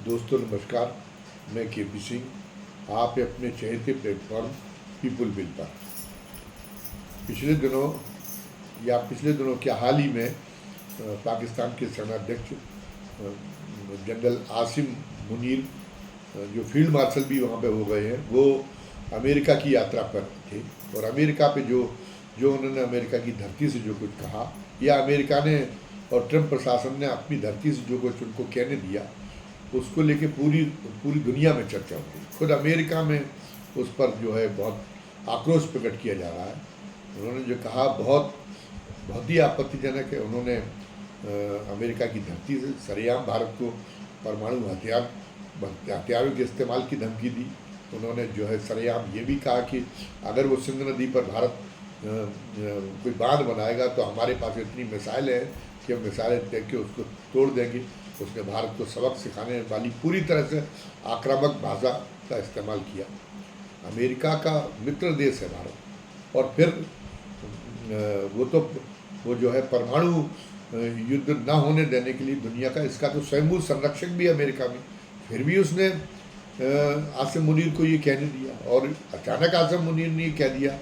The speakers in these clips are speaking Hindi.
दोस्तों नमस्कार। मैं केपी सिंह। आप अपने चहेते प्लेटफॉर्म पीपुल बिल पर पिछले दिनों के हाल ही में पाकिस्तान के सेनाध्यक्ष जनरल आसिम मुनीर, जो फील्ड मार्शल भी वहाँ पे हो गए हैं, वो अमेरिका की यात्रा पर थे। और अमेरिका पे जो जो उन्होंने अमेरिका की धरती से जो कुछ कहा, या अमेरिका ने और ट्रंप प्रशासन ने अपनी धरती से जो कुछ उनको कहने दिया, उसको लेके पूरी पूरी दुनिया में चर्चा हो गई। खुद अमेरिका में उस पर जो है बहुत आक्रोश प्रकट किया जा रहा है। उन्होंने जो कहा बहुत बहुत ही आपत्तिजनक है। उन्होंने अमेरिका की धरती से सरेआम भारत को परमाणु हथियारों के इस्तेमाल की धमकी दी। उन्होंने जो है सरेआम ये भी कहा कि अगर वो सिंध नदी पर भारत कोई बांध बनाएगा तो हमारे पास इतनी मिसाइल है कि हम मिसाइलें देख के उसको तोड़ देंगे। उसने भारत को सबक सिखाने वाली पूरी तरह से आक्रामक भाषा का इस्तेमाल किया। अमेरिका का मित्र देश है भारत, और फिर वो जो है परमाणु युद्ध ना होने देने के लिए दुनिया का इसका तो स्वयंभू संरक्षक भी है अमेरिका में, फिर भी उसने आसिम मुनीर को ये कहने दिया। और अचानक आसिम मुनीर ने कह दिया,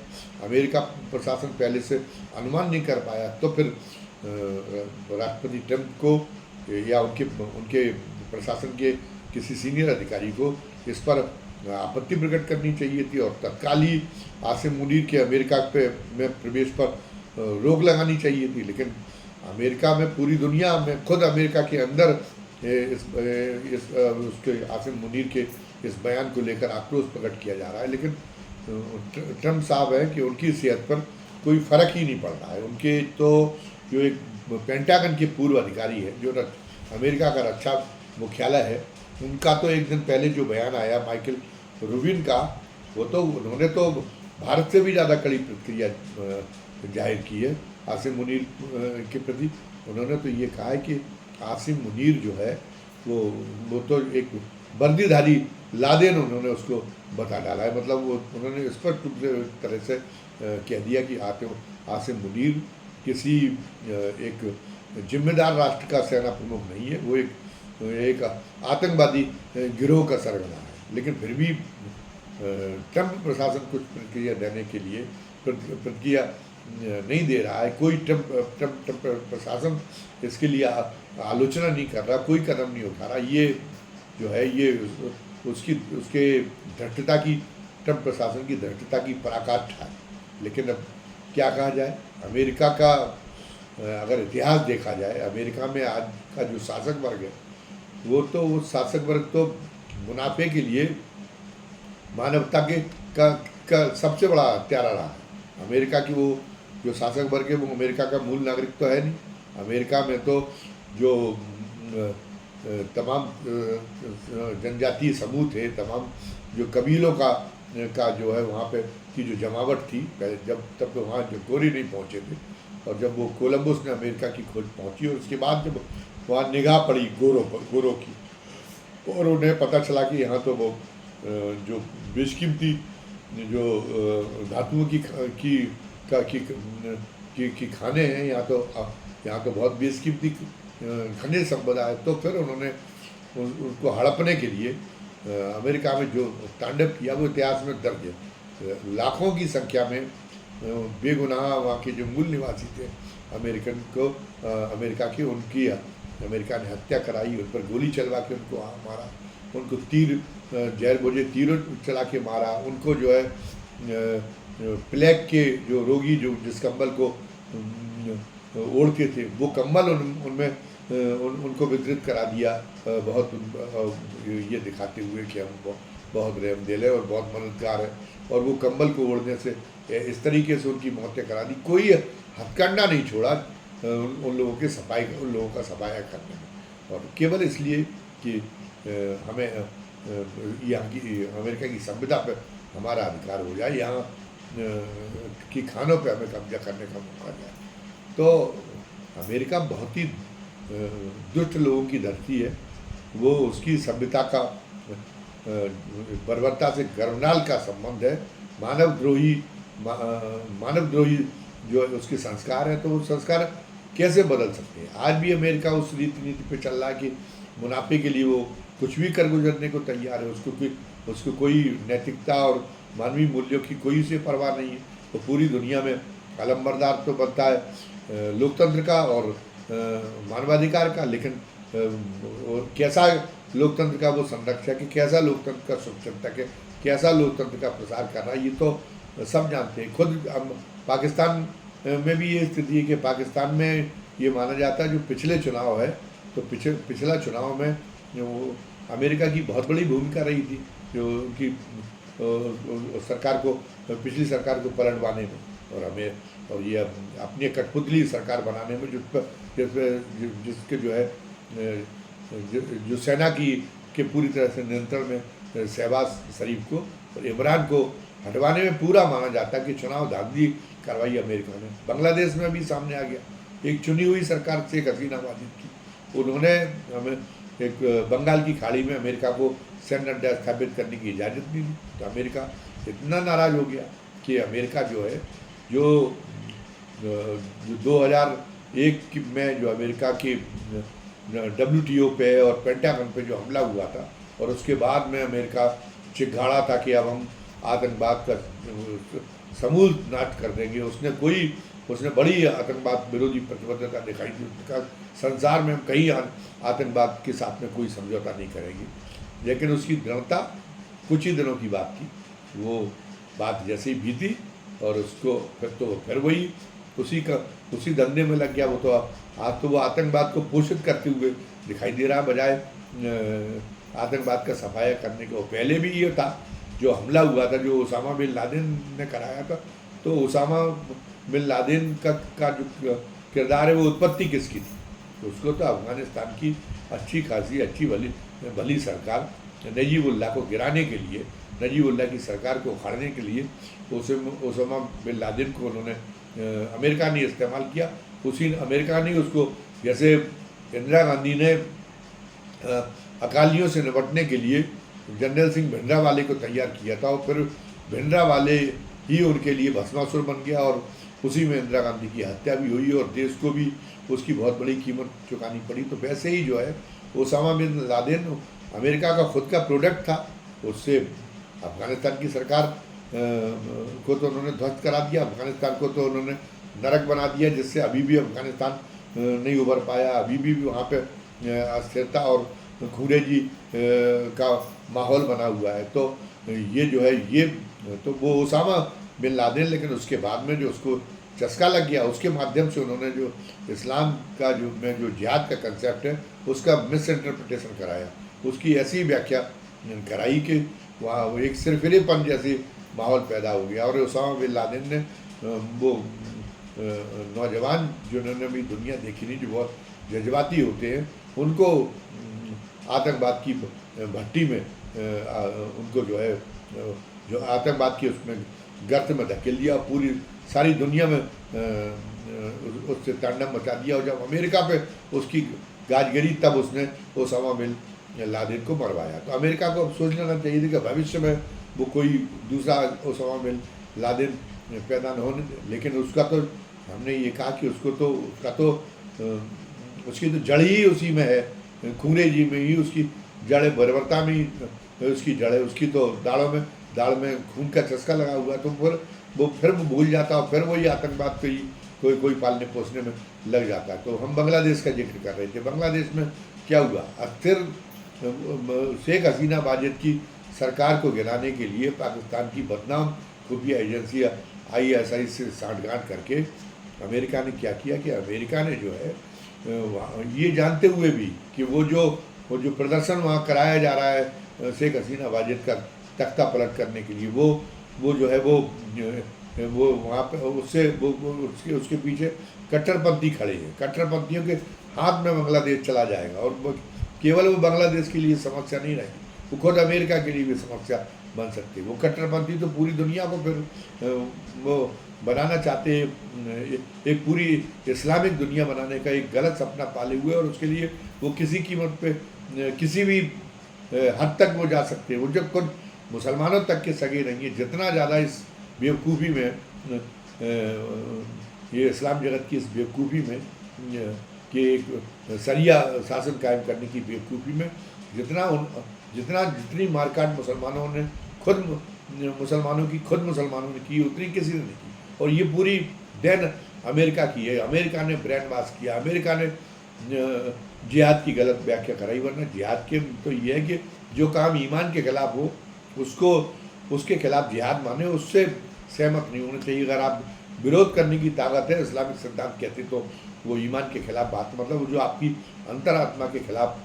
अमेरिका प्रशासन पहले से अनुमान नहीं कर पाया। तो फिर राष्ट्रपति ट्रंप को या उनके प्रशासन के किसी सीनियर अधिकारी को इस पर आपत्ति प्रकट करनी चाहिए थी, और तत्काल ही आसिम मुनीर के अमेरिका में प्रवेश पर रोक लगानी चाहिए थी। लेकिन अमेरिका में, पूरी दुनिया में, खुद अमेरिका के अंदर उसके आसिम मुनीर के इस बयान को लेकर आक्रोश प्रकट किया जा रहा है। लेकिन ट्रंप साहब है कि उनकी सेहत पर कोई फ़र्क ही नहीं पड़ रहा है। उनके तो जो एक पेंटागन के पूर्व अधिकारी है, जो अमेरिका का रक्षा मुख्यालय है, उनका तो एक दिन पहले जो बयान आया माइकल रूबिन का, वो तो उन्होंने तो भारत से भी ज़्यादा कड़ी प्रतिक्रिया जाहिर की है आसिम मुनीर के प्रति। उन्होंने तो ये कहा है कि आसिम मुनीर जो है वो तो एक वर्दीधारी लादेन उन्होंने उसको बता डाला है। मतलब वो उन्होंने स्पष्ट रूप से तरह से कह दिया कि आसिम मुनीर किसी एक जिम्मेदार राष्ट्र का सेना प्रमुख नहीं है, वो एक आतंकवादी गिरोह का सरगना है। लेकिन फिर भी ट्रंप प्रशासन कुछ प्रतिक्रिया देने के लिए प्रतिक्रिया नहीं दे रहा है। कोई ट्रंप प्रशासन इसके लिए आलोचना नहीं कर रहा, कोई कदम नहीं उठा रहा। ये जो है ये उसके धृष्टता की, ट्रंप प्रशासन की धृष्टता की पराकाष्ठा है। लेकिन अब क्या कहा जाए, अमेरिका का अगर इतिहास देखा जाए, अमेरिका में आज का जो शासक वर्ग है, वो शासक वर्ग तो मुनाफे के लिए मानवता का सबसे बड़ा हत्यारा रहा है। अमेरिका की वो जो शासक वर्ग है, वो अमेरिका का मूल नागरिक तो है नहीं। अमेरिका में तो जो तमाम जनजातीय समूह थे, तमाम जो कबीलों का जो है वहाँ पे की जो जमावट थी पहले, तब तो वहाँ जो गोरे नहीं पहुँचे थे। और जब वो कोलंबस ने अमेरिका की खोज पहुँची, और उसके बाद जब वहाँ निगाह पड़ी गोरों की, और उन्हें पता चला कि यहाँ तो वो जो बेशकीमती जो धातुओं की खाने हैं, यहाँ तो बहुत बेशकीमती खनिज संपदा है। तो फिर उन्होंने उनको हड़पने के लिए अमेरिका में जो तांडव किया वो इतिहास में दर्ज है। लाखों की संख्या में बेगुनाह वहाँ के जो मूल निवासी थे अमेरिका के, उनकी अमेरिका ने हत्या कराई, उन पर गोली चलवा के उनको मारा, उनको जहर तीरों चला के मारा। उनको जो है प्लेग के जो रोगी जिस कंबल को ओढ़ते थे, वो कंबल उनको विकृत करा दिया, बहुत ये दिखाते हुए कि हम बहुत रहमदिल है और बहुत मददगार है। और वो कंबल को ओढ़ने से इस तरीके से उनकी मौतें करा दी। कोई हथकंडा नहीं छोड़ा उन लोगों का सफाया करने में। और केवल इसलिए कि हमें यहाँ की अमेरिका की संविधा पर हमारा अधिकार हो जाए, यहाँ की खानों पे हमें कब्जा करने का मौका जाए। तो अमेरिका बहुत ही दुष्ट लोगों की धरती है। वो उसकी सभ्यता का बर्बरता से गर्वनाल का संबंध है। मानवद्रोही जो उसके संस्कार हैं, तो वो संस्कार कैसे बदल सकते हैं? आज भी अमेरिका उस नीति पे चल रहा है कि मुनाफे के लिए वो कुछ भी कर गुजरने को तैयार है, उसको कोई नैतिकता और मानवीय मूल्यों की कोई से परवाह नहीं है। तो पूरी दुनिया में अलंबरदार तो बनता है लोकतंत्र का और मानवाधिकार का, लेकिन कैसा लोकतंत्र का वो संरक्षक है, कैसा लोकतंत्र का संरक्षक है, कैसा लोकतंत्र का प्रसार कर रहा है, ये तो सब जानते हैं। खुद पाकिस्तान में भी ये स्थिति है कि पाकिस्तान में ये माना जाता है जो पिछले चुनाव है, तो पिछला चुनाव में वो अमेरिका की बहुत बड़ी भूमिका रही थी, जो उनकी सरकार को, पिछली सरकार को पलटवाने में और ये अपनी कठपुतली सरकार बनाने में, जिसके जो है जो सेना के पूरी तरह से नियंत्रण में शहबाज शरीफ को और इमरान को हटवाने में पूरा माना जाता है कि चुनाव धांधली करवाई अमेरिका ने। बांग्लादेश में भी सामने आ गया, एक चुनी हुई सरकार शेख हसीना वाजिद की, उन्होंने हमें एक बंगाल की खाड़ी में अमेरिका को सैन्य अड्डा स्थापित करने की इजाज़त नहीं दी। तो अमेरिका इतना नाराज़ हो गया कि अमेरिका जो है जो 2001 में जो अमेरिका की WTO पे और पेंटागन पे जो हमला हुआ था, और उसके बाद में अमेरिका चिघाड़ा था कि अब हम आतंकवाद का समूल नाश कर देंगे। उसने बड़ी आतंकवाद विरोधी प्रतिबद्धता दिखाई दी, संसार में हम कहीं आतंकवाद के साथ में कोई समझौता नहीं करेंगे। लेकिन उसकी दृढ़ता कुछ ही दिनों की बात थी, वो बात जैसे ही बीती और उसको फिर वही उसी धंधे में लग गया। वो तो आज तो वो आतंकवाद को पोषित करते हुए दिखाई दे रहा, बजाय आतंकवाद का सफाया करने को। पहले भी ये था, जो हमला हुआ था, जो उसामा बिन लादेन ने कराया था, तो उसामा बिन लादेन का जो किरदार है वो उत्पत्ति किसकी थी? तो उसको तो अफ़गानिस्तान की अच्छी खासी अच्छी भली सरकार नजीबुल्लाह को गिराने के लिए, नजीबुल्लाह की सरकार को उखाड़ने के लिए उसामा बिन लादेन को उन्होंने अमेरिका ने इस्तेमाल किया। उसी अमेरिका ने उसको, जैसे इंदिरा गांधी ने अकालियों से निपटने के लिए जनरल सिंह भिंडरावाले को तैयार किया था, और फिर भिंडरावाले ही उनके लिए भस्मासुर बन गया, और उसी में इंदिरा गांधी की हत्या भी हुई और देश को भी उसकी बहुत बड़ी कीमत चुकानी पड़ी। तो वैसे ही जो है उसामा बिन लादेन अमेरिका का खुद का प्रोडक्ट था, उससे अफ़गानिस्तान की सरकार को तो उन्होंने ध्वस्त करा दिया, अफ़गानिस्तान को तो उन्होंने नरक बना दिया, जिससे अभी भी अफ़गानिस्तान नहीं उभर पाया। अभी भी वहाँ पे अस्थिरता और खूरेजी का माहौल बना हुआ है। तो ये जो है ये तो वो उसामा बिन लादेन, लेकिन उसके बाद में जो उसको चस्का लग गया, उसके माध्यम से उन्होंने जो इस्लाम का जो जिहाद का कंसेप्ट है उसका मिस इंटरप्रिटेशन कराया, उसकी ऐसी व्याख्या कराई कि वहाँ वो एक सिरफिरेपन जैसी माहौल पैदा हो गया। और उसामा बिन लादेन ने वो नौजवान जिन्होंने भी दुनिया देखी नहीं, जो बहुत जज्बाती होते हैं, उनको आतंकवाद की भट्टी में उनको जो है जो आतंकवाद की उसमें गर्त में धकेल दिया, पूरी सारी दुनिया में उससे तांडव मचा दिया। और जब अमेरिका पे उसकी गाजगिरी, तब उसने उसामा बिन लादेन को मरवाया। तो अमेरिका को अब सोच लेना चाहिए था कि भविष्य में वो कोई दूसरा उसामा बिन लादेन पैदा न होने दे। लेकिन उसका तो हमने ये कहा कि उसकी तो जड़ ही उसी में है, खूरेजी में ही उसकी जड़ है, बर्बरता में ही उसकी जड़ है, उसकी तो दाढ़ में खून का चस्का लगा हुआ है। तो फिर वो भूल जाता और फिर वही आतंकवाद पे ही कोई पालने पोसने में लग जाता है। तो हम बांग्लादेश का जिक्र कर रहे थे। बांग्लादेश में क्या हुआ? अस्थिर शेख हसीना वाजिद की सरकार को गिराने के लिए पाकिस्तान की बदनाम खुफिया एजेंसी ISI से साठगांठ करके अमेरिका ने क्या किया कि अमेरिका ने जो है ये जानते हुए भी कि वो जो प्रदर्शन वहाँ कराया जा रहा है शेख हसीना वाजिद का तख्ता पलट करने के लिए, वो जो है वो वहाँ पे उसके पीछे कट्टरपंथी खड़े हैं। कट्टरपंथियों के हाथ में बांग्लादेश चला जाएगा, और केवल वो बांग्लादेश के लिए समस्या नहीं रहेगी, वो खुद अमेरिका के लिए भी समस्या बन सकती है। वो कट्टरपंथी तो पूरी दुनिया को फिर वो बनाना चाहते हैं, एक पूरी इस्लामिक दुनिया बनाने का एक गलत सपना पाले हुए, और उसके लिए वो किसी कीमत पे किसी भी हद तक वो जा सकते हैं। वो जब खुद मुसलमानों तक के सगे नहीं है। जितना ज़्यादा इस बेवकूफ़ी में ये इस्लाम जगत की इस बेवकूफ़ी में कि एक सरिया शासन कायम करने की बेवकूफ़ी में जितनी मारकाट मुसलमानों ने खुद मुसलमानों ने की, उतनी किसी ने नहीं की। और ये पूरी देन अमेरिका की है। अमेरिका ने ब्रेन वॉश किया, अमेरिका ने जिहाद की गलत व्याख्या कराई। वरना जिहाद के तो ये है कि जो काम ईमान के खिलाफ हो उसके खिलाफ जिहाद माने, उससे सहमत नहीं होना चाहिए। अगर आप विरोध करने की ताकत है, इस्लामिक सिद्धांत कहते, तो वो ईमान के खिलाफ बात, मतलब जो आपकी अंतरात्मा के खिलाफ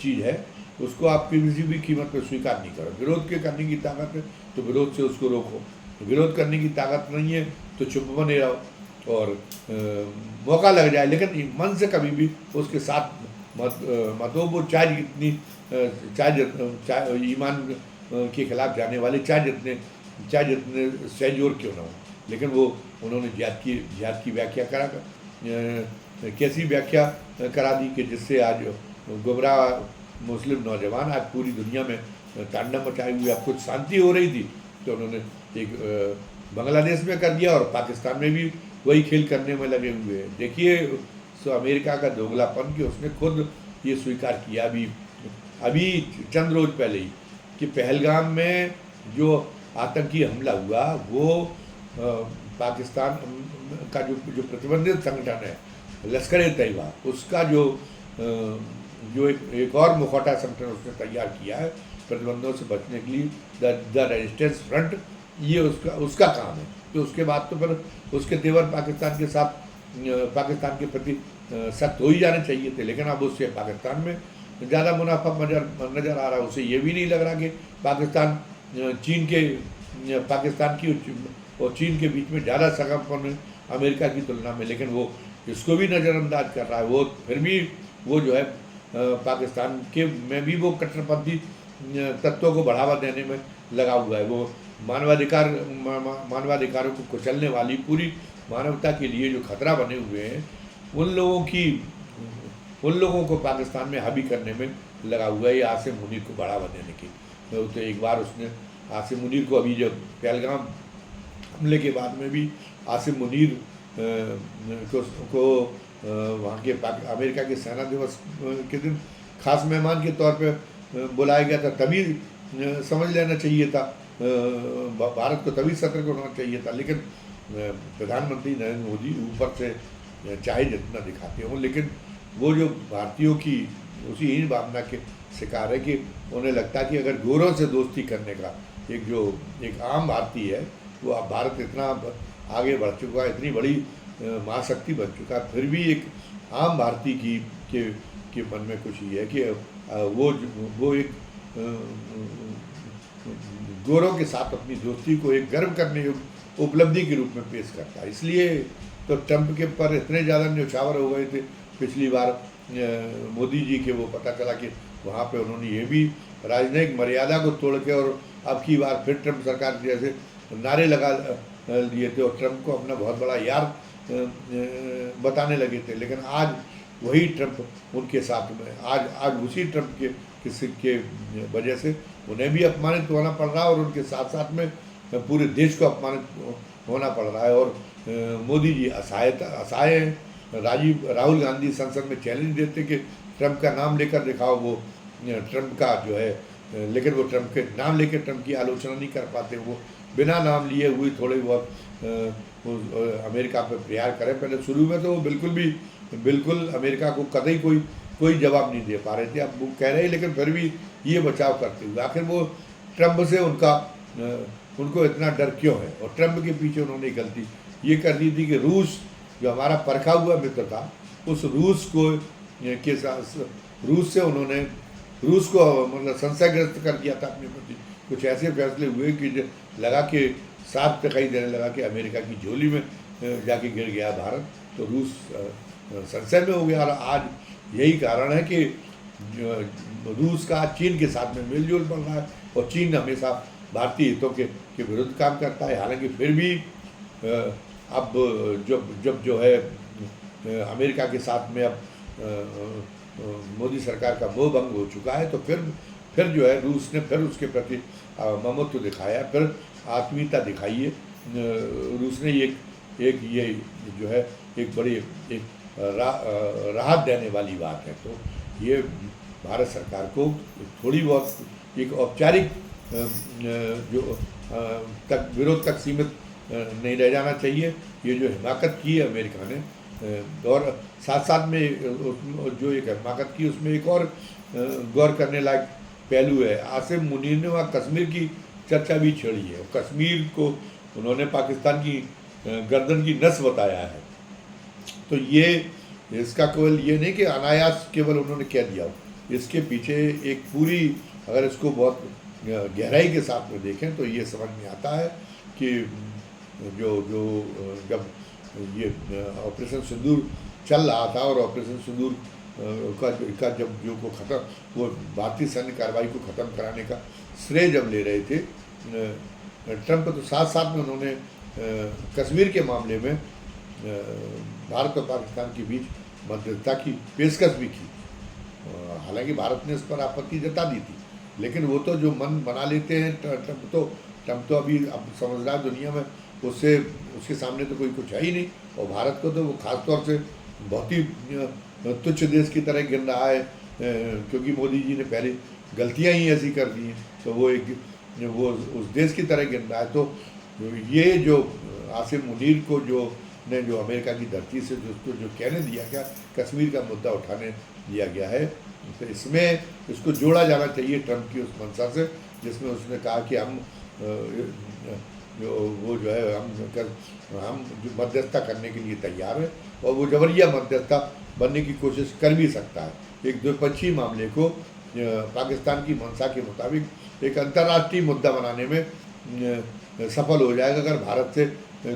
चीज़ है, उसको आप किसी भी कीमत पर स्वीकार नहीं करो। विरोध के करने की ताकत है तो विरोध से उसको रोको, विरोध करने की ताकत नहीं है तो चुप बने रहो और मौका लग जाए लेकिन मन से कभी भी उसके साथ मतों वो चाहे ईमान के खिलाफ जाने वाले चाहे जितने सहजोर क्यों ना हो, लेकिन वो उन्होंने जिहाद की व्याख्या कैसी व्याख्या करा दी कि जिससे आज गुमराह मुस्लिम नौजवान आज पूरी दुनिया में तांडव मचाए हुए। अब कुछ शांति हो रही थी तो उन्होंने एक बांग्लादेश में कर दिया और पाकिस्तान में भी वही खेल करने में लगे हुए हैं। देखिए अमेरिका का दोगलापन कि उसने खुद ये स्वीकार किया अभी चंद रोज पहले ही कि पहलगाम में जो आतंकी हमला हुआ वो पाकिस्तान का जो प्रतिबंधित संगठन है लश्कर-ए-तैयबा, उसका जो एक और मुखौटा संगठन उसने तैयार किया है प्रतिबंधों से बचने के लिए, द रेजिस्टेंस फ्रंट, ये उसका काम है। तो उसके बाद तो फिर उसके तेवर पाकिस्तान के प्रति सख्त हो ही जाने चाहिए थे, लेकिन अब उससे पाकिस्तान में ज़्यादा मुनाफा नज़र आ रहा है। उसे ये भी नहीं लग रहा कि पाकिस्तान की और चीन के बीच में ज़्यादा सगापन है अमेरिका की तुलना में, लेकिन वो इसको भी नज़रअंदाज कर रहा है। वो फिर भी वो जो है पाकिस्तान के में भी वो कट्टरपंथी तत्वों को बढ़ावा देने में लगा हुआ है। वो मानवाधिकारों को कुचलने वाली, पूरी मानवता के लिए जो खतरा बने हुए हैं, उन लोगों को पाकिस्तान में हावी करने में लगा हुआ है, ये आसिम मुनीर को बढ़ावा देने की। तो एक बार उसने आसिम मुनीर को, अभी जब पहलगाम हमले के बाद में भी आसिम मुनीर को वहाँ के अमेरिका के सेना दिवस के दिन खास मेहमान के तौर पे बुलाया गया था। तभी समझ लेना चाहिए था, भारत को तभी सतर्क होना चाहिए था। लेकिन प्रधानमंत्री नरेंद्र मोदी ऊपर से चाहे जितना दिखाते हों, लेकिन वो जो भारतीयों की उसी हीन भावना के शिकार है कि उन्हें लगता है कि अगर गोरों से दोस्ती करने का एक आम भारतीय है, वो अब भारत इतना आगे बढ़ चुका है, इतनी बड़ी महाशक्ति बन चुका है, फिर भी एक आम भारतीय के मन में कुछ ही है कि वो एक गोरों के साथ अपनी दोस्ती को एक गर्व करने योग्य उपलब्धि के रूप में पेश करता है। इसलिए तो ट्रंप के पर इतने ज़्यादा न्यौछावर हो गए थे पिछली बार मोदी जी के, वो पता चला कि वहाँ पे उन्होंने ये भी राजनयिक मर्यादा को तोड़ के और अब की बार फिर ट्रंप सरकार जैसे नारे लगा लिए थे और ट्रंप को अपना बहुत बड़ा यार बताने लगे थे। लेकिन आज वही ट्रंप उनके साथ में, आज उसी ट्रंप के वजह से उन्हें भी अपमानित होना पड़ रहा है और उनके साथ साथ में पूरे देश को अपमानित होना पड़ रहा है। और मोदी जी असहाय हैं। राहुल गांधी संसद में चैलेंज देते कि ट्रंप का नाम लेकर दिखाओ, वो ट्रंप का जो है, लेकिन वो ट्रंप के नाम लेकर ट्रंप की आलोचना नहीं कर पाते। वो बिना नाम लिए हुए थोड़े बहुत अमेरिका पर प्रहार करें। पहले शुरू में तो वो बिल्कुल अमेरिका को कतई कोई जवाब नहीं दे पा रहे थे। अब वो कह रहे हैं, लेकिन फिर भी ये बचाव करते हुए आखिर वो ट्रंप से उनको इतना डर क्यों है। और ट्रंप के पीछे उन्होंने गलती ये कर दी थी कि रूस जो हमारा परखा हुआ मित्र था, उस रूस से उन्होंने रूस को मतलब संशयग्रस्त कर दिया था अपने प्रति। कुछ ऐसे फैसले हुए कि लगा कि साफ दिखाई देने लगा कि अमेरिका की झोली में जाके गिर गया भारत, तो रूस संशय में हो गया। और आज यही कारण है कि रूस का चीन के साथ में मेलजोल बढ़ रहा है और चीन हमेशा भारतीय हितों के विरुद्ध काम करता है। हालांकि फिर भी अब जब जो है अमेरिका के साथ में अब मोदी सरकार का मोह भंग हो चुका है, तो फिर जो है रूस ने फिर उसके प्रति ममत्व दिखाया, फिर आत्मीयता दिखाई है। रूस ने ये जो है एक राहत देने वाली बात है। तो ये भारत सरकार को थोड़ी बहुत एक औपचारिक जो तक विरोध तक सीमित नहीं रह जाना चाहिए। ये जो हिमाकत की है अमेरिका ने, और साथ साथ में जो एक हिमाकत की उसमें एक और गौर करने लायक पहलू है। आसिम मुनीर ने वहाँ कश्मीर की चर्चा भी छेड़ी है। कश्मीर को उन्होंने पाकिस्तान की गर्दन की नस बताया है। तो ये इसका केवल ये नहीं कि अनायास केवल उन्होंने कह दिया हो, इसके पीछे एक पूरी, अगर इसको बहुत गहराई के साथ में देखें तो ये समझ में आता है कि जो जो जब ये ऑपरेशन सिंदूर चल रहा था और ऑपरेशन सिंदूर का जब जो को ख़त्म, वो भारतीय सैन्य कार्रवाई को ख़त्म कराने का श्रेय जब ले रहे थे ट्रंप, तो साथ साथ में उन्होंने कश्मीर के मामले में भारत और पाकिस्तान के बीच मध्यस्थता की पेशकश भी की। हालांकि भारत ने इस पर आपत्ति जता दी थी, लेकिन वो तो जो मन बना लेते हैं ट्रंप तो अभी अब समझदार दुनिया में उसके सामने तो कोई कुछ है ही नहीं। और भारत को तो वो खास तौर से बहुत ही तुच्छ देश की तरह गिन रहा है, क्योंकि मोदी जी ने पहले गलतियां ही ऐसी कर दी हैं, तो वो उस देश की तरह गिन रहा है। तो ये जो आसिम मुनीर को जो अमेरिका की धरती से जो कहने दिया गया, कश्मीर का मुद्दा उठाने दिया गया है, तो इसमें इसको जोड़ा जाना चाहिए ट्रंप की उस मंशा से, जिसमें उसने कहा कि हम जो है हम जो मध्यस्थता करने के लिए तैयार है, और वो जबरिया मध्यस्थता बनने की कोशिश कर भी सकता है। एक द्विपक्षीय मामले को पाकिस्तान की मंशा के मुताबिक एक अंतर्राष्ट्रीय मुद्दा बनाने में सफल हो जाएगा अगर भारत से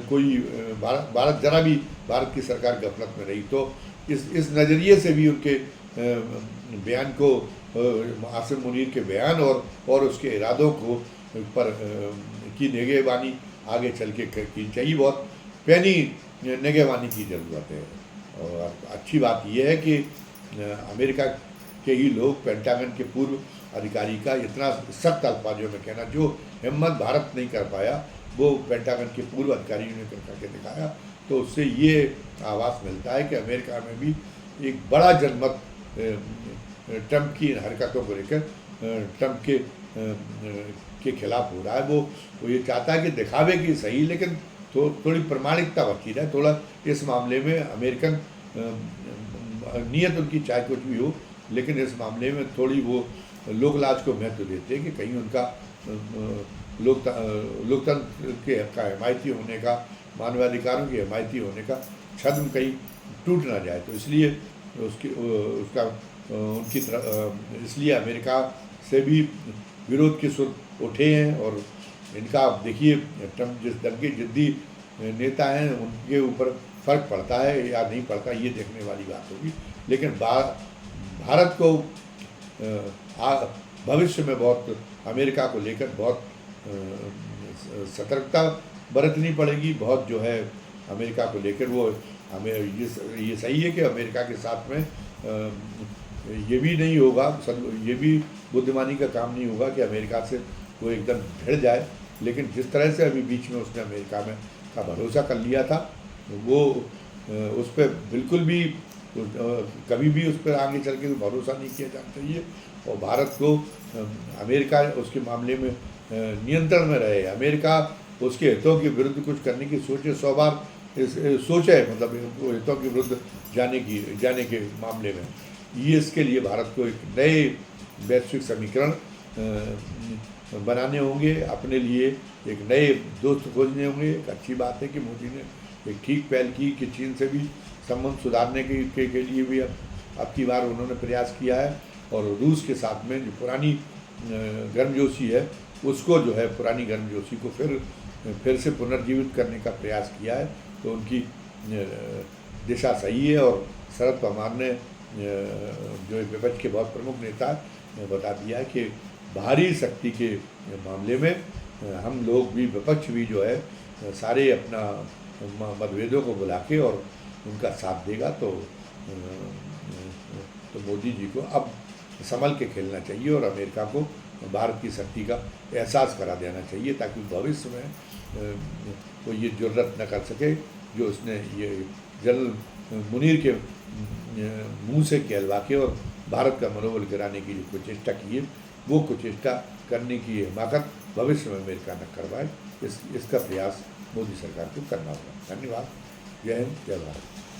कोई भारत जरा भी भारत की सरकार गफलत में रही। तो इस नज़रिए से भी उनके बयान को, आसिम मुनीर के बयान और उसके इरादों को पर की निगहबानी आगे चल के की चाहिए। बहुत पैनी निगहबानी की ज़रूरत है। और अच्छी बात यह है कि अमेरिका के ही लोग, पेंटागन के पूर्व अधिकारी का इतना सख्त अल्फाजों में कहना, जो हिम्मत भारत नहीं कर पाया वो पेंटागन के पूर्व अधिकारियों ने करके दिखाया। तो उससे ये आभास मिलता है कि अमेरिका में भी एक बड़ा जनमत ट्रंप की हरकतों को लेकर ट्रंप के खिलाफ हो रहा है। वो ये चाहता है कि दिखावे की सही, लेकिन थोड़ी प्रमाणिकता बची रहे। थोड़ा इस मामले में अमेरिकन नीयत उनकी चाहे कुछ भी हो, लेकिन इस मामले में थोड़ी वो लोकलाज को महत्व देते हैं कि कहीं उनका लोकतंत्र का हिमायती होने का, मानवाधिकारों के हिमायती होने का छद्म कहीं टूट ना जाए। तो इसलिए इसलिए अमेरिका से भी विरोध के सुर उठे हैं। और इनका आप देखिए, ट्रंप जिस दंगे जिद्दी नेता हैं उनके ऊपर फ़र्क पड़ता है या नहीं पड़ता, ये देखने वाली बात होगी। लेकिन भारत को भविष्य में बहुत अमेरिका को लेकर बहुत सतर्कता बरतनी पड़ेगी। बहुत जो है अमेरिका को लेकर वो हमें ये सही है कि अमेरिका के साथ में ये भी नहीं होगा, ये भी बुद्धिमानी का काम नहीं होगा कि अमेरिका से वो एकदम भिड़ जाए। लेकिन जिस तरह से अभी बीच में उसने अमेरिका में का भरोसा कर लिया था, वो उस पर बिल्कुल भी कभी भी उस पर आगे चल के भरोसा नहीं किया जाना चाहिए। और भारत को अमेरिका उसके मामले में नियंत्रण में रहे। अमेरिका उसके हितों के विरुद्ध कुछ करने की सोचे, 100 बार सोचे, मतलब हितों के विरुद्ध जाने के मामले में। ये इसके लिए भारत को एक नए वैश्विक समीकरण बनाने होंगे, अपने लिए एक नए दोस्त खोजने होंगे। एक अच्छी बात है कि मोदी ने एक ठीक पहल की कि चीन से भी संबंध सुधारने के लिए भी अब की बार उन्होंने प्रयास किया है। और रूस के साथ में जो पुरानी गर्मजोशी है उसको जो है, पुरानी गर्मजोशी को फिर से पुनर्जीवित करने का प्रयास किया है। तो उनकी दिशा सही है। और शरद पवार ने जो विपक्ष के बहुत प्रमुख नेता ने बता दिया है कि बाहरी शक्ति के मामले में हम लोग भी, विपक्ष भी जो है सारे अपना मतभेदों को बुला के और उनका साथ देगा। तो मोदी जी को अब संभल के खेलना चाहिए और अमेरिका को भारत की शक्ति का एहसास करा देना चाहिए, ताकि भविष्य में वो ये जुर्रत न कर सके जो उसने ये जनरल मुनीर के मुंह से कहलवा के और भारत का मनोबल गिराने की जो कुचेष्टा की है, वो कुचेष्टा करने की हिमाकत भविष्य में अमेरिका न करवाए, इसका प्रयास मोदी सरकार को करना होगा। धन्यवाद। जय हिंद, जय भारत।